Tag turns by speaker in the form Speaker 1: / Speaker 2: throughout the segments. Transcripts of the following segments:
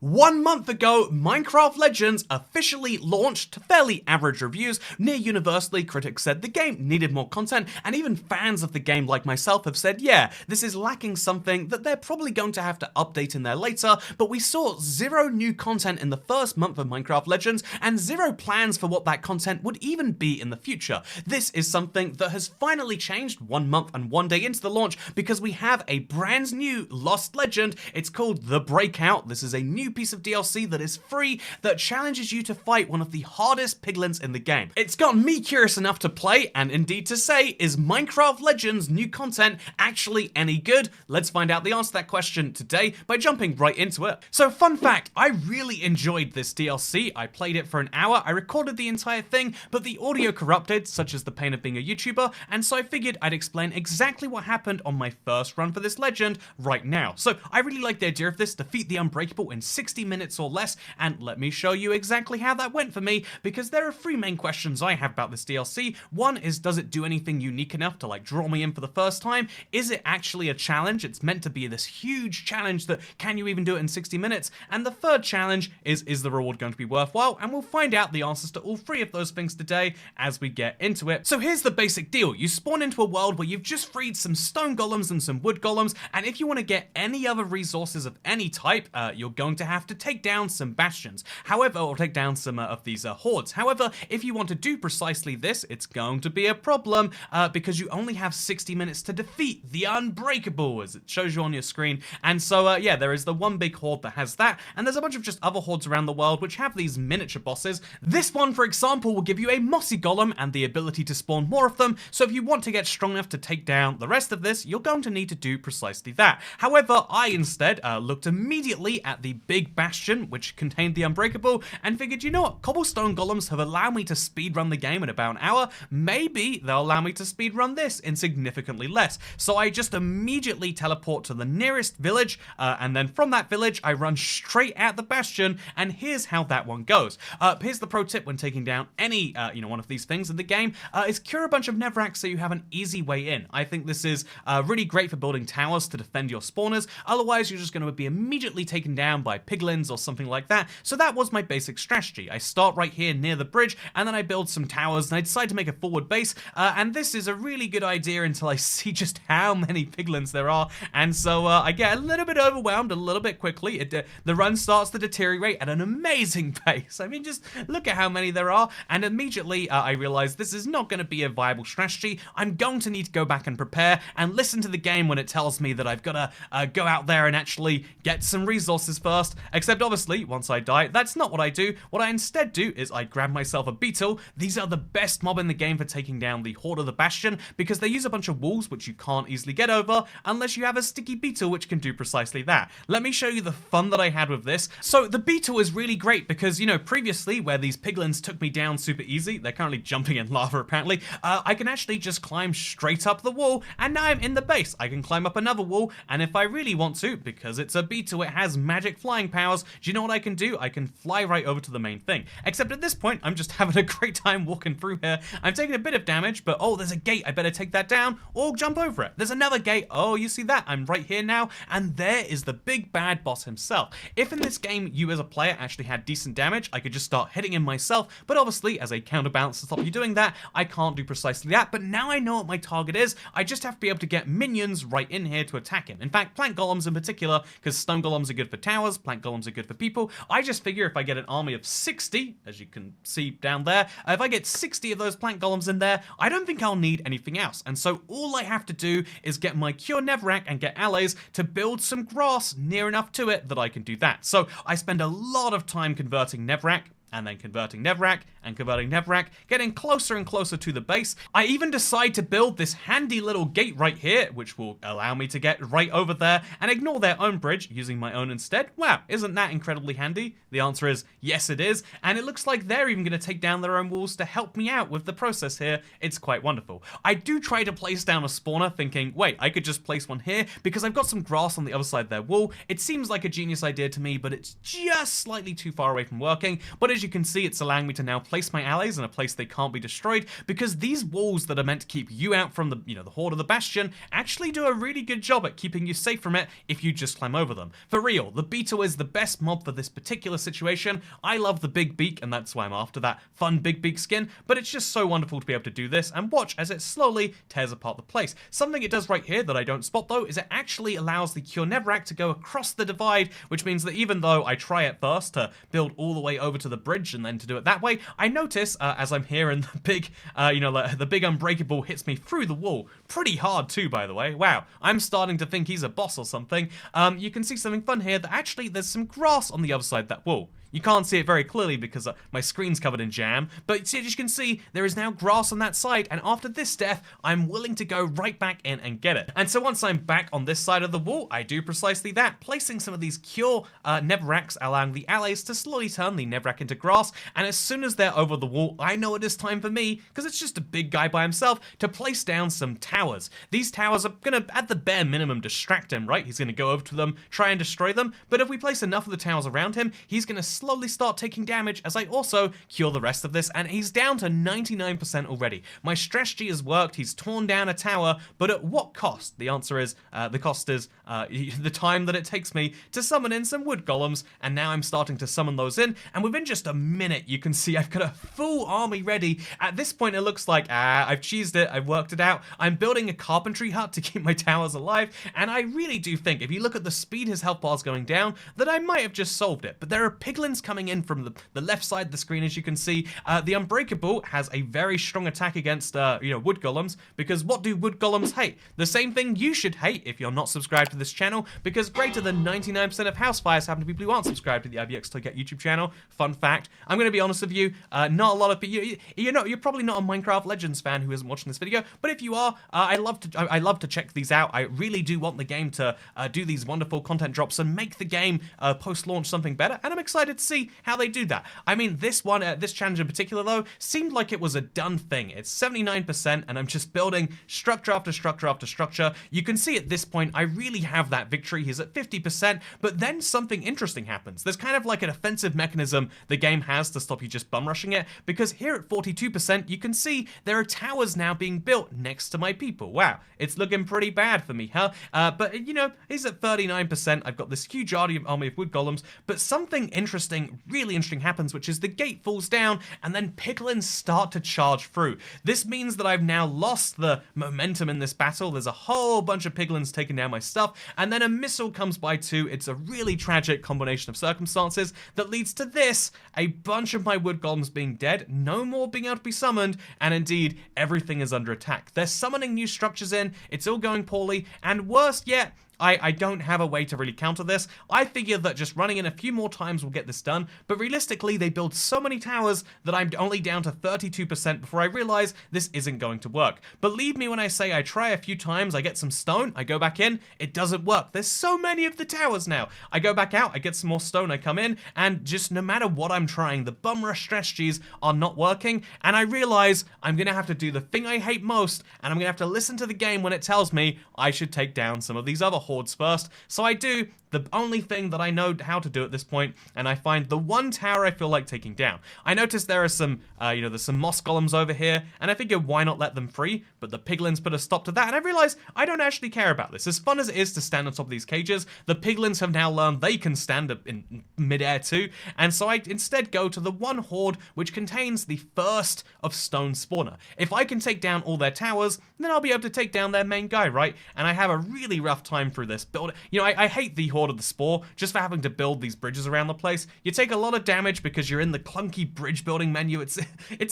Speaker 1: 1 month ago, Minecraft Legends officially launched to fairly average reviews. Near universally, critics said the game needed more content, and even fans of the game like myself have said, yeah, this is lacking something that they're probably going to have to update in there later, but we saw zero new content in the first month of Minecraft Legends, and zero plans for what that content would even be in the future. This is something that has finally changed 1 month and 1 day into the launch, because we have a brand new Lost Legend. It's called The Breakout. This is a new piece of DLC that is free that challenges you to fight one of the hardest piglins in the game. It's got me curious enough to play and indeed to say, is Minecraft Legends new content actually any good? Let's find out the answer to that question today by jumping right into it. So fun fact, I really enjoyed this DLC. I played it for an hour, I recorded the entire thing, but the audio corrupted, such as the pain of being a YouTuber, and so I figured I'd explain exactly what happened on my first run for this legend right now. So I really like the idea of this, defeat the unbreakable in 60 minutes or less, and let me show you exactly how that went for me, because there are 3 main questions I have about this DLC. One is, does it do anything unique enough to draw me in for the first time? Is it actually a challenge? It's meant to be this huge challenge that, can you even do it in 60 minutes? And the third challenge is the reward going to be worthwhile? And we'll find out the answers to all 3 of those things today as we get into it. So here's the basic deal. You spawn into a world where you've just freed some stone golems and some wood golems, and if you want to get any other resources of any type, you're going to have to take down some bastions. However, or take down some of these hordes. However, if you want to do precisely this, it's going to be a problem because you only have 60 minutes to defeat the unbreakable, as it shows you on your screen. And so, yeah, there is the one big horde that has that, and there's a bunch of just other hordes around the world which have these miniature bosses. This one, for example, will give you a mossy golem and the ability to spawn more of them, so if you want to get strong enough to take down the rest of this, you're going to need to do precisely that. However, I instead looked immediately at the big bastion, which contained the unbreakable, and figured, you know what, cobblestone golems have allowed me to speedrun the game in about an hour, maybe they'll allow me to speedrun this in significantly less. So I just immediately teleport to the nearest village, and then from that village, I run straight at the bastion, and here's how that one goes. Here's the pro tip when taking down any, one of these things in the game, is cure a bunch of netherrack so you have an easy way in. I think this is really great for building towers to defend your spawners, otherwise you're just going to be immediately taken down by piglins or something like that. So that was my basic strategy. I start right here near the bridge, and then I build some towers, and I decide to make a forward base, and this is a really good idea until I see just how many piglins there are, and so I get a little bit overwhelmed a little bit quickly. The run starts to deteriorate at an amazing pace. I mean, just look at how many there are, and immediately I realize this is not going to be a viable strategy. I'm going to need to go back and prepare and listen to the game when it tells me that I've got to go out there and actually get some resources first, except obviously once I die, that's not what I do. What I instead do is I grab myself a beetle. These are the best mob in the game for taking down the horde of the bastion, because they use a bunch of walls which you can't easily get over unless you have a sticky beetle which can do precisely that. Let me show you the fun that I had with this. So the beetle is really great because, previously where these piglins took me down super easy, they're currently jumping in lava apparently, I can actually just climb straight up the wall, and now I'm in the base. I can climb up another wall, and if I really want to, because it's a beetle, it has magic flying powers, do you know what I can do? I can fly right over to the main thing. Except at this point, I'm just having a great time walking through here. I'm taking a bit of damage, but oh, there's a gate. I better take that down or jump over it. There's another gate. Oh, you see that? I'm right here now, and there is the big bad boss himself. If in this game you as a player actually had decent damage, I could just start hitting him myself, but obviously as a counterbalance to stop you doing that, I can't do precisely that. But now I know what my target is. I just have to be able to get minions right in here to attack him. In fact, plant golems in particular, because stone golems are good for towers, plant golems are good for people. I just figure if I get an army of 60, as you can see down there, if I get 60 of those plant golems in there, I don't think I'll need anything else. And so all I have to do is get my cure netherrack and get allies to build some grass near enough to it that I can do that. So I spend a lot of time converting netherrack, and then converting netherrack, and converting netherrack, getting closer and closer to the base. I even decide to build this handy little gate right here, which will allow me to get right over there and ignore their own bridge, using my own instead. Wow, isn't that incredibly handy? The answer is yes, it is, and it looks like they're even going to take down their own walls to help me out with the process here. It's quite wonderful. I do try to place down a spawner, thinking, wait, I could just place one here, because I've got some grass on the other side of their wall. It seems like a genius idea to me, but it's just slightly too far away from working. But as you you can see, it's allowing me to now place my allies in a place they can't be destroyed, because these walls that are meant to keep you out from the, the Horde of the Bastion actually do a really good job at keeping you safe from it if you just climb over them. For real, the beetle is the best mob for this particular situation. I love the big beak, and that's why I'm after that fun big beak skin, but it's just so wonderful to be able to do this and watch as it slowly tears apart the place. Something it does right here that I don't spot though is it actually allows the Cure Netherrack to go across the divide, which means that even though I try at first to build all the way over to the bridge and then to do it that way, I notice as I'm here and the big, the big unbreakable hits me through the wall. Pretty hard too, by the way. Wow, I'm starting to think he's a boss or something. You can see something fun here that actually there's some grass on the other side of that wall. You can't see it very clearly because my screen's covered in jam, but as you can see, there is now grass on that side, and after this death, I'm willing to go right back in and get it. And so once I'm back on this side of the wall, I do precisely that, placing some of these Cure Netherracks, allowing the allies to slowly turn the Netherrack into grass, and as soon as they're over the wall, I know it is time for me, because it's just a big guy by himself, to place down some towers. These towers are gonna, at the bare minimum, distract him, right? He's gonna go over to them, try and destroy them, but if we place enough of the towers around him, he's gonna slowly start taking damage as I also cure the rest of this, and he's down to 99% already. My strategy has worked. He's torn down a tower, but at what cost? The answer is, the cost is the time that it takes me to summon in some wood golems, and now I'm starting to summon those in, and within just a minute, you can see I've got a full army ready. At this point, it looks like, I've cheesed it, I've worked it out. I'm building a carpentry hut to keep my towers alive, and I really do think, if you look at the speed his health bar's going down, that I might have just solved it. But there are piglins coming in from the left side of the screen, as you can see. The Unbreakable has a very strong attack against, wood golems, because what do wood golems hate? The same thing you should hate if you're not subscribed to this channel, because greater than 99% of house fires happen to people who aren't subscribed to the IBX Toycat YouTube channel. Fun fact. I'm going to be honest with you, not a lot of people, you're probably not a Minecraft Legends fan who isn't watching this video, but if you are, I love to check these out. I really do want the game to do these wonderful content drops and make the game post-launch something better, and I'm excited to see how they do that. I mean, this challenge in particular though, seemed like it was a done thing. It's 79%, and I'm just building structure after structure after structure. You can see at this point, I really have that victory. He's at 50%, but then something interesting happens. There's kind of like an offensive mechanism the game has to stop you just bum rushing it, because here at 42%, you can see there are towers now being built next to my people. Wow, it's looking pretty bad for me, huh? But he's at 39%. I've got this huge army of wood golems, but something interesting, really interesting happens, which is the gate falls down and then piglins start to charge through. This means that I've now lost the momentum in this battle. There's a whole bunch of piglins taking down my stuff, and then a missile comes by too. It's a really tragic combination of circumstances that leads to this, a bunch of my wood golems being dead, no more being able to be summoned, and indeed, everything is under attack. They're summoning new structures in, it's all going poorly, and worse yet, I don't have a way to really counter this. I figure that just running in a few more times will get this done, but realistically, they build so many towers that I'm only down to 32% before I realize this isn't going to work. Believe me when I say I try a few times, I get some stone, I go back in, it doesn't work. There's so many of the towers now. I go back out, I get some more stone, I come in, and just no matter what I'm trying, the bum rush strategies are not working, and I realize I'm gonna have to do the thing I hate most, and I'm gonna have to listen to the game when it tells me I should take down some of these other hordes first. So I do the only thing that I know how to do at this point, and I find the one tower I feel like taking down. I noticed there are some, there's some moss golems over here, and I figured why not let them free, but the piglins put a stop to that, and I realized I don't actually care about this. As fun as it is to stand on top of these cages, the piglins have now learned they can stand up in midair too, and so I instead go to the one horde which contains the first of stone spawner. If I can take down all their towers, then I'll be able to take down their main guy, right? And I have a really rough time through this build. I hate the Horde of the Spore just for having to build these bridges around the place. You take a lot of damage because you're in the clunky bridge building menu. It's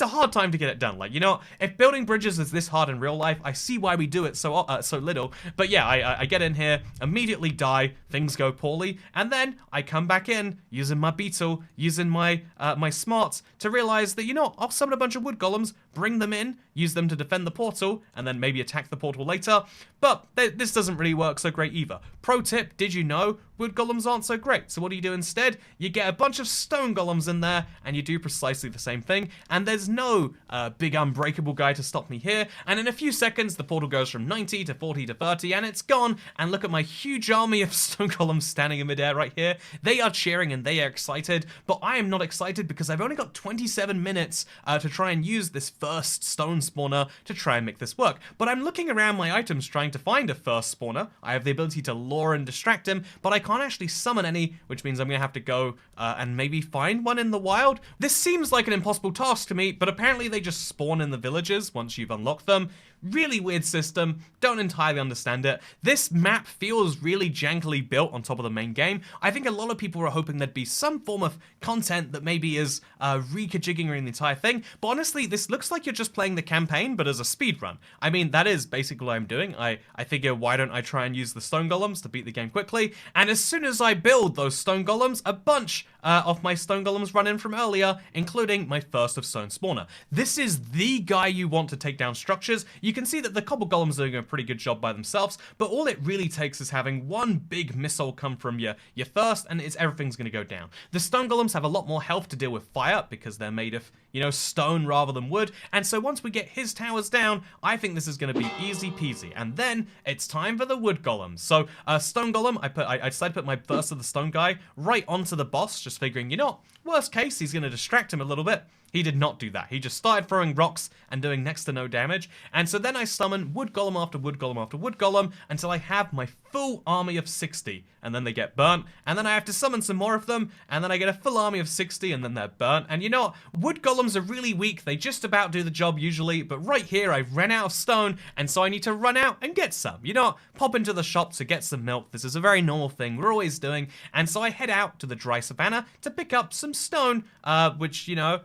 Speaker 1: a hard time to get it done. Like, if building bridges is this hard in real life, I see why we do it so little. But yeah, I get in here, immediately die, things go poorly, and then I come back in using my beetle, using my my smarts to realize that, I'll summon a bunch of wood golems, bring them in, use them to defend the portal, and then maybe attack the portal later. But this doesn't really work so great either. Pro tip, did you know wood golems aren't so great. So what do you do instead? You get a bunch of stone golems in there, and you do precisely the same thing. And there's no big unbreakable guy to stop me here. And in a few seconds, the portal goes from 90 to 40 to 30, and it's gone. And look at my huge army of stone golems standing in midair right here. They are cheering and they are excited, but I am not excited because I've only got 27 minutes to try and use this first stone spawner to try and make this work. But I'm looking around my items trying to find a first spawner. I have the ability to lure and distract him, but I can't actually summon any, which means I'm going to have to go and maybe find one in the wild. This seems like an impossible task to me, but apparently they just spawn in the villages once you've unlocked them. Really weird system, don't entirely understand it. This map feels really jankily built on top of the main game. I think a lot of people are hoping there'd be some form of content that maybe is rejiggering the entire thing, but honestly, this looks like you're just playing the campaign, but as a speed run. I mean, that is basically what I'm doing. I figure, why don't I try and use the stone golems to beat the game quickly, and as soon as I build those stone golems, a bunch of my stone golems run in from earlier, including my first of stone spawner. This is the guy you want to take down structures. You can see that the cobble golems are doing a pretty good job by themselves, but all it really takes is having one big missile come from your first, and everything's going to go down. The stone golems have a lot more health to deal with fire because they're made of, you know, stone rather than wood, and so once we get his towers down, I think this is going to be easy peasy, and then it's time for the wood golems. So stone golem, I decided to put my first of the stone guy right onto the boss, just figuring, you know, worst case, he's going to distract him a little bit. He did not do that. He just started throwing rocks and doing next to no damage. And so then I summon wood golem after wood golem after wood golem until I have my full army of 60. And then they get burnt. And then I have to summon some more of them. And then I get a full army of 60 and then they're burnt. And you know what? Wood golems are really weak. They just about do the job usually. But right here, I ran out of stone. And so I need to run out and get some. You know what? Pop into the shop to get some milk. This is a very normal thing we're always doing. And so I head out to the dry savannah to pick up some stone, which, you know,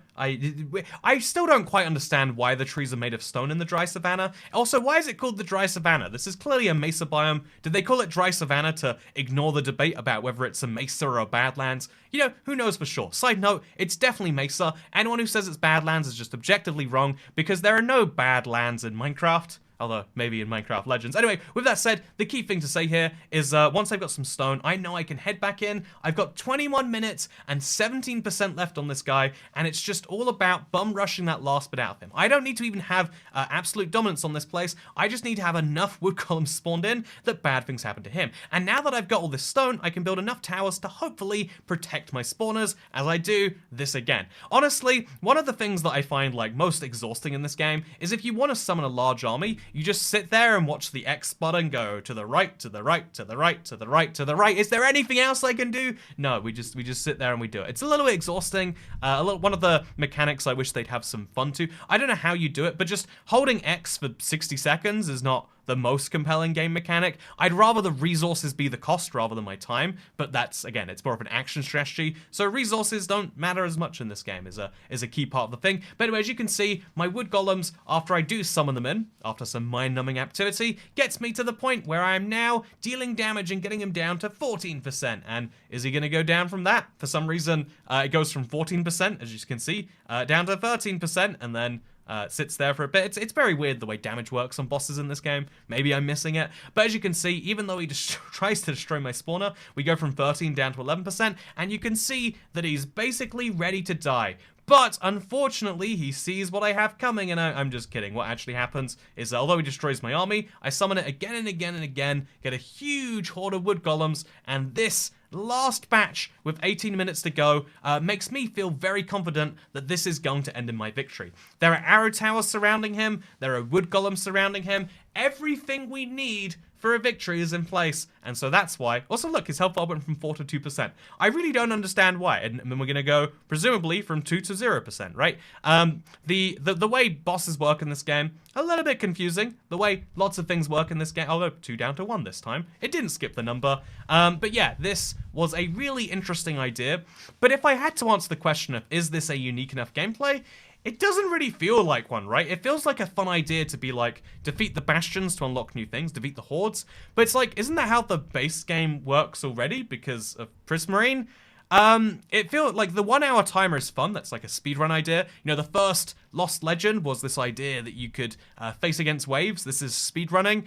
Speaker 1: I still don't quite understand why the trees are made of stone in the dry savannah. Also, why is it called the dry savannah? This is clearly a mesa biome. Did they call it dry savannah to ignore the debate about whether it's a mesa or a badlands? You know, who knows for sure. Side note, it's definitely mesa. Anyone who says it's badlands is just objectively wrong because there are no badlands in Minecraft. Although, maybe in Minecraft Legends. Anyway, with that said, the key thing to say here is once I've got some stone, I know I can head back in. I've got 21 minutes and 17% left on this guy, and it's just all about bum rushing that last bit out of him. I don't need to even have absolute dominance on this place. I just need to have enough wood columns spawned in that bad things happen to him. And now that I've got all this stone, I can build enough towers to hopefully protect my spawners as I do this again. Honestly, one of the things that I find like most exhausting in this game is if you want to summon a large army, you just sit there and watch the X button go to the right, to the right, to the right, to the right, to the right. Is there anything else I can do? No, we just sit there and we do it. It's a little bit exhausting. One of the mechanics I wish they'd have some fun to. I don't know how you do it, but just holding X for 60 seconds is not the most compelling game mechanic. I'd rather the resources be the cost rather than my time, but that's, again, it's more of an action strategy, so resources don't matter as much in this game is a key part of the thing. But anyway, as you can see, my wood golems, after I do summon them in, after some mind-numbing activity, gets me to the point where I am now dealing damage and getting him down to 14%. And is he going to go down from that? For some reason, it goes from 14%, as you can see, down to 13%, and then sits there for a bit. It's very weird the way damage works on bosses in this game. Maybe I'm missing it. But as you can see, even though he just tries to destroy my spawner, we go from 13 down to 11%, and you can see that he's basically ready to die. But unfortunately, he sees what I have coming, and I'm just kidding. What actually happens is, although he destroys my army, I summon it again and again and again, get a huge horde of wood golems, and this last batch with 18 minutes to go makes me feel very confident that this is going to end in my victory. There are arrow towers surrounding him, there are wood golems surrounding him, everything we need for a victory is in place, and so that's why. Also, look, his health bar went from 4 to 2%. I really don't understand why, and then we're gonna go presumably from 2 to 0%, right? The way bosses work in this game, a little bit confusing. The way lots of things work in this game. I'll go 2 down to 1 this time. It didn't skip the number, but yeah, this was a really interesting idea. But if I had to answer the question of is this a unique enough gameplay, it doesn't really feel like one, right? It feels like a fun idea to be like, defeat the bastions to unlock new things, defeat the hordes. But it's like, isn't that how the base game works already because of Prismarine? It feels like the 1 hour timer is fun. That's like a speedrun idea. You know, the first Lost Legend was this idea that you could face against waves. This is speedrunning.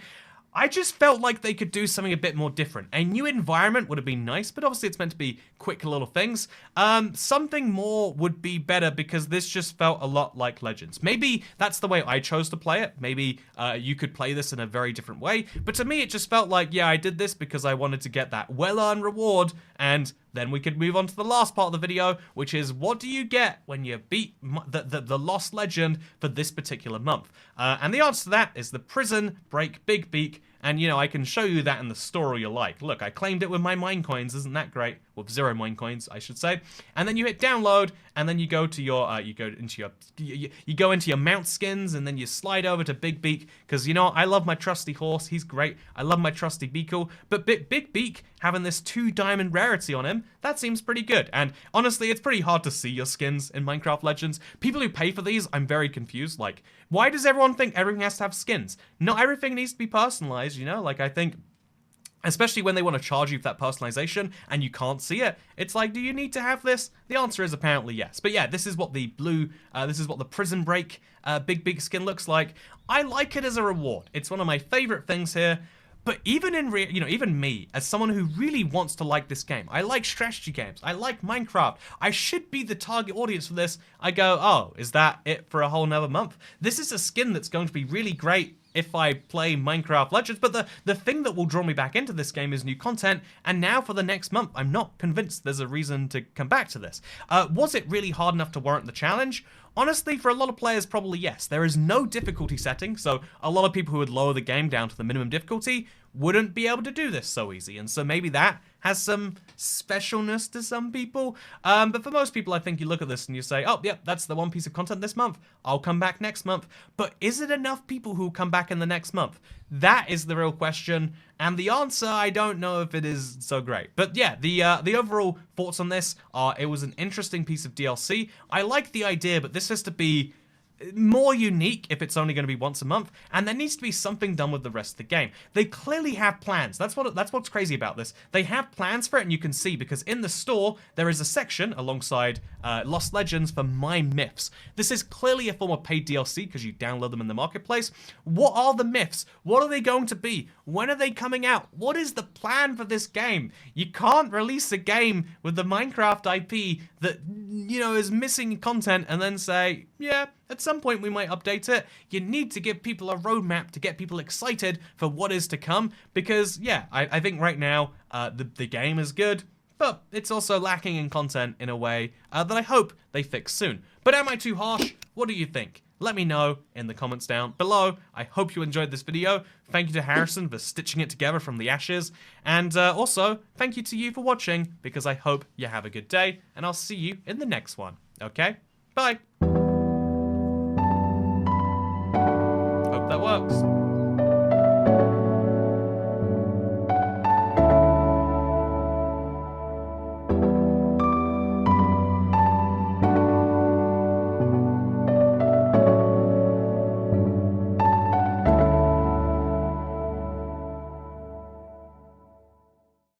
Speaker 1: I just felt like they could do something a bit more different. A new environment would have been nice, but obviously it's meant to be quick little things. Something more would be better because this just felt a lot like Legends. Maybe that's the way I chose to play it. Maybe you could play this in a very different way. But to me, it just felt like, yeah, I did this because I wanted to get that well-earned reward, and then we could move on to the last part of the video, which is what do you get when you beat the Lost Legend for this particular month? And the answer to that is the Prison Break Big Beak. And, you know, I can show you that in the store you like. Look, I claimed it with my mine coins. Isn't that great? With 0 mine coins, I should say. And then you hit download, and then you go to your, you go into your mount skins, and then you slide over to Big Beak. Because, you know, I love my trusty horse. He's great. I love my trusty Beagle. But Big Beak, having this 2 diamond rarity on him, that seems pretty good. And honestly, it's pretty hard to see your skins in Minecraft Legends. People who pay for these, I'm very confused. Like, why does everyone think everything has to have skins? Not everything needs to be personalized, you know? Like, I think, especially when they want to charge you for that personalization and you can't see it, it's like, do you need to have this? The answer is apparently yes. But yeah, this is what the this is what the Prison Break Big skin looks like. I like it as a reward. It's one of my favorite things here. But even even me, as someone who really wants to like this game, I like strategy games, I like Minecraft, I should be the target audience for this. I go, oh, is that it for a whole nother month? This is a skin that's going to be really great if I play Minecraft Legends, but the thing that will draw me back into this game is new content, and now for the next month, I'm not convinced there's a reason to come back to this. Was it really hard enough to warrant the challenge? Honestly, for a lot of players, probably yes. There is no difficulty setting, so a lot of people who would lower the game down to the minimum difficulty wouldn't be able to do this so easy, and so maybe that has some specialness to some people. But for most people, I think you look at this and you say, oh, yep, that's the one piece of content this month. I'll come back next month. But is it enough people who come back in the next month? That is the real question, and the answer, I don't know if it is so great. But yeah, the overall thoughts on this are it was an interesting piece of DLC. I like the idea, but this has to be more unique if it's only going to be once a month, and there needs to be something done with the rest of the game. They clearly have plans. That's what's crazy about this. They have plans for it, and you can see because in the store there is a section alongside Lost Legends for My Myths. This is clearly a form of paid DLC because you download them in the marketplace. What are the myths? What are they going to be? When are they coming out? What is the plan for this game? You can't release a game with the Minecraft IP that, you know, is missing content and then say, yeah, at some point we might update it. You need to give people a roadmap to get people excited for what is to come because, yeah, I think right now the game is good, but it's also lacking in content in a way that I hope they fix soon. But am I too harsh? What do you think? Let me know in the comments down below. I hope you enjoyed this video. Thank you to Harrison for stitching it together from the ashes. And also, thank you to you for watching because I hope you have a good day and I'll see you in the next one. Okay? Bye. Hope that works.